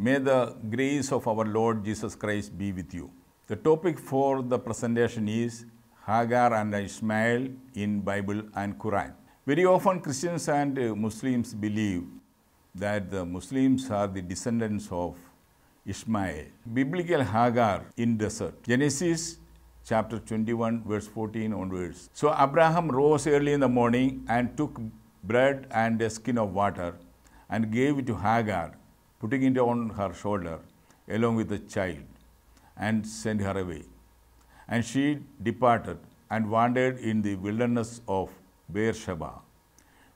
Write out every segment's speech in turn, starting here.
May the grace of our Lord Jesus Christ be with you. The topic for the presentation is Hagar and Ishmael in Bible and Quran. Very often Christians and Muslims believe that the Muslims are the descendants of Ishmael. Biblical Hagar in desert. Genesis chapter 21 verse 14 onwards. So Abraham rose early in the morning and took bread and a skin of water and gave it to Hagar, putting it on her shoulder along with the child, and sent her away. And she departed and wandered in the wilderness of Beersheba.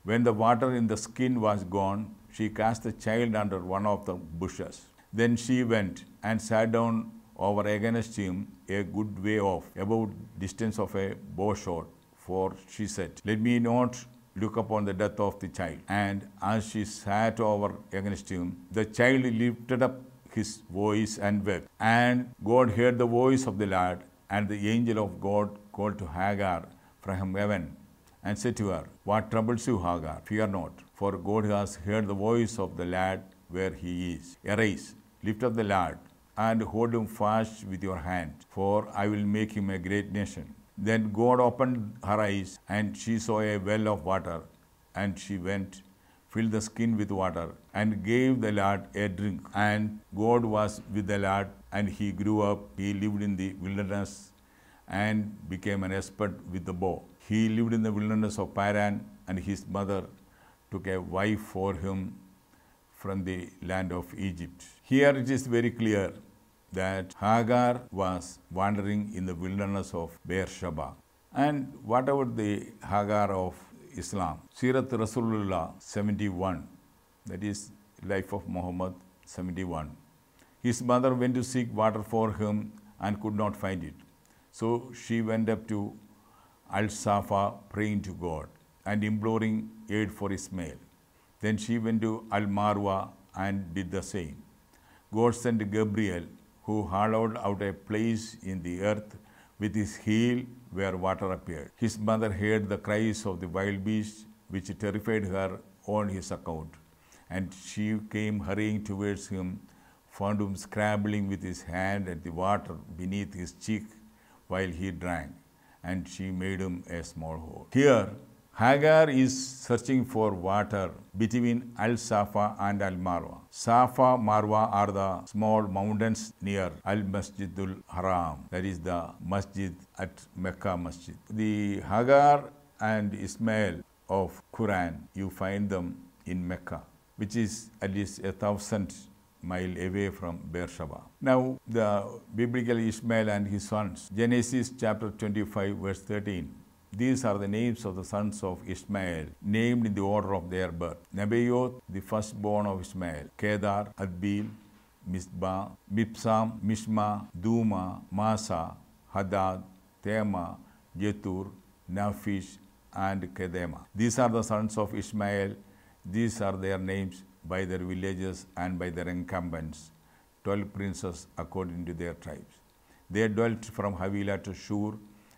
When the water in the skin was gone, she cast the child under one of the bushes. Then she went and sat down over against him a good way off, about distance of a bow shot. For she said, "Let me not look upon the death of the child." And as she sat over against him, the child lifted up his voice and wept. And God heard the voice of the lad, and the angel of God called to Hagar from heaven and said to her, "What troubles you, Hagar? Fear not, for God has heard the voice of the lad where he is. Arise, lift up the lad, and hold him fast with your hand, for I will make him a great nation." Then God opened her eyes, and she saw a well of water, and she went, filled the skin with water, and gave the lad a drink. And God was with the lad, and he grew up. He lived in the wilderness and became an expert with the bow. He lived in the wilderness of Paran, and his mother took a wife for him from the land of Egypt. Here it is very clear that Hagar was wandering in the wilderness of Beersheba. And what about the Hagar of Islam? Sirat Rasulullah 71, that is life of Muhammad 71. His mother went to seek water for him and could not find it. So she went up to Al-Safa praying to God and imploring aid for Ismail. Then she went to Al-Marwa and did the same. God sent Gabriel, who hollowed out a place in the earth with his heel where water appeared. His mother heard the cries of the wild beasts, which terrified her on his account. And she came hurrying towards him, found him scrabbling with his hand at the water beneath his cheek while he drank, and she made him a small hole. Here, Hagar is searching for water between Al-Safa and Al-Marwa. Safa, Marwa are the small mountains near Al-Masjidul Haram, that is the masjid at Mecca Masjid. The Hagar and Ismail of Quran, you find them in Mecca, which is at least 1,000 miles away from Beersheba. Now, the biblical Ishmael and his sons, Genesis chapter 25, verse 13. These are the names of the sons of Ishmael, named in the order of their birth. Nebaioth, the firstborn of Ishmael. Kedar, Adbeel, Mizpah, Mibsam, Mishma, Duma, Masa, Hadad, Tema, Jethur, Naphish, and Kedema. These are the sons of Ishmael. These are their names by their villages and by their encampments, 12 princes according to their tribes. They dwelt from Havilah to Shur,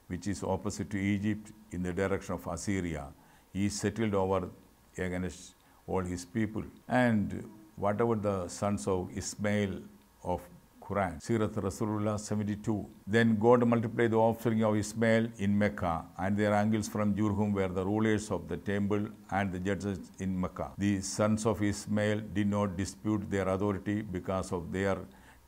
which is opposite to Egypt in the direction of Assyria. He settled over against all his people. And what about the sons of Ismail of Quran? Sirat Rasulullah 72. Then God multiplied the offspring of Ismail in Mecca, and their angles from Jurhum were the rulers of the temple and the judges in Mecca. The sons of Ismail did not dispute their authority because of their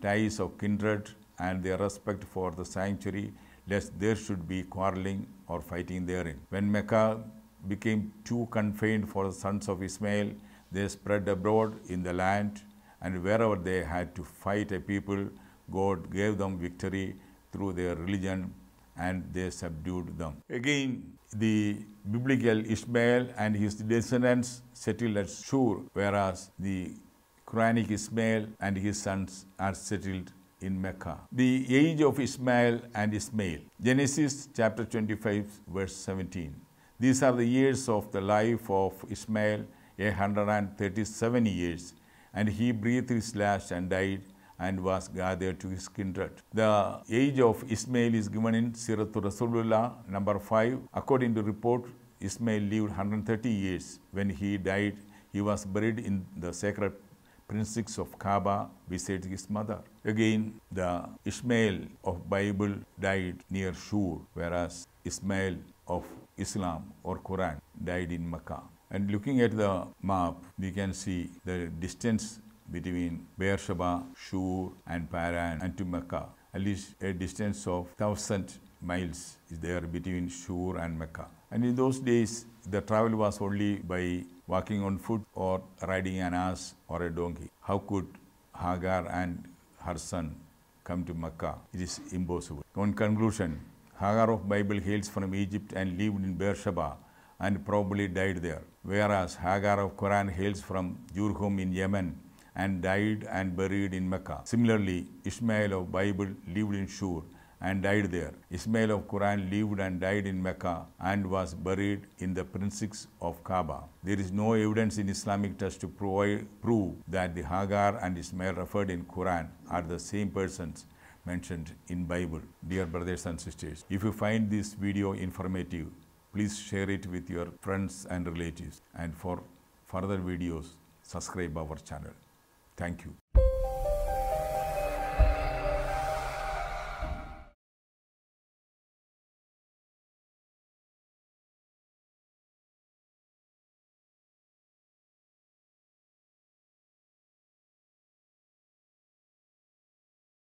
ties of kindred and their respect for the sanctuary, lest there should be quarreling or fighting therein. When Mecca became too confined for the sons of Ismail, they spread abroad in the land, and wherever they had to fight a people, God gave them victory through their religion, and they subdued them. Again, the biblical Ishmael and his descendants settled at Shur, whereas the Quranic Ismail and his sons are settled in Mecca. The age of Ishmael and Ismail. Genesis chapter 25 verse 17. These are the years of the life of Ishmael, 137 years, and he breathed his last and died and was gathered to his kindred. The age of Ismail is given in Sirat Rasulullah number 5. According to report, Ismail lived 130 years. When he died, he was buried in the sacred Prince of Kaaba beside his mother. Again, the Ishmael of Bible died near Shur, whereas Ismail of Islam or Quran died in Mecca. And looking at the map, we can see the distance between Beersheba, Shur, and Paran and to Mecca. At least a distance of 1,000 miles is there between Shur and Mecca. And in those days, the travel was only by walking on foot or riding an ass or a donkey. How could Hagar and her son come to Mecca? It is impossible. On conclusion, Hagar of Bible hails from Egypt and lived in Beersheba and probably died there, whereas Hagar of Quran hails from Jurhum in Yemen and died and buried in Mecca. Similarly, Ishmael of Bible lived in Shur and died there. Ismail of Quran lived and died in Mecca and was buried in the Prince of Kaaba. There is no evidence in Islamic text to prove that the Hagar and Ismail referred in Quran are the same persons mentioned in Bible. Dear brothers and sisters, if you find this video informative, please share it with your friends and relatives. And for further videos, subscribe our channel. Thank you.